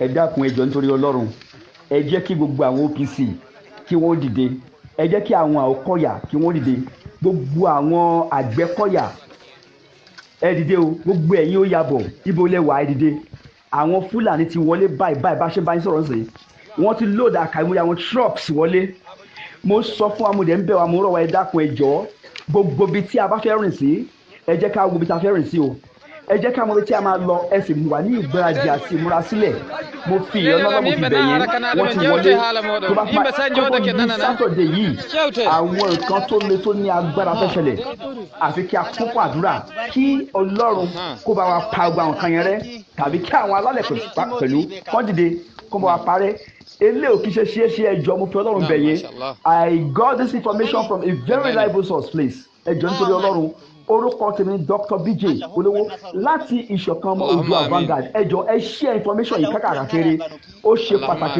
ẹ dákun ẹ jọ̀ọ́ nítorí Ọlọ́run ẹ jẹ́ kí gbogbo àwọn OPC kí wọ́n dìde ẹ jẹ́ kí àwọn Àkọ́yà kí wọ́n dìde gbogbo àwọn Àgbẹ̀kọ̀yà ẹ dìde o gbogbo ẹ̀yin ó yabọ̀ ibo lẹ wà ẹ dìde àwọn Fúlàní ti wọlé báyìí bá ṣe bá yín sọ̀rọ̀ sí wọ́n ti load àkàìmọye àwọn trucks wọlé mo sọ fún wa mo dẹ̀ ń bẹ̀ wá mo rọ̀ wá ẹ dákun ẹ jọ̀ọ́ gbogbo ibi tí a bá fẹ́ rìn sí ẹ jẹ́ ká wo ibi tí a fẹ́ rìn sí o ẹ jẹ́ ká mọ ibi tí a máa lọ ẹ sì wà ní ìgbáradì àti ìmúra sílẹ̀ mo fi ìyọ́nà mo fi bẹ̀ yẹn wọ́n ti wọlé tó bá pa kókó ní sátọ̀dẹ̀ yìí àwọn nǹkan tó le tó ní agbára fẹ́ ṣẹlẹ̀ àfi kí a kún fún àdúrà kí Ọlọ́run kó bá wa pa gbogbo àwọn kan yẹn rẹ́ tàbí kí àwọn alálẹ̀ pẹ̀lú kán dìde kó bá wa parẹ́ ele ò kí ṣe ẹjọ́ mo fi Ọlọ́run bẹ̀ yẹn I got this information from a very reliable source please ẹjọ́ nítorí Ọlọ́run orúkọ tèmi Dr. BJ Olówó láti ìṣọ̀kan ọmọ Oòduà Vanguard ẹjọ́ ẹ share information yìí kákàkiri ó ṣe pàtàkì.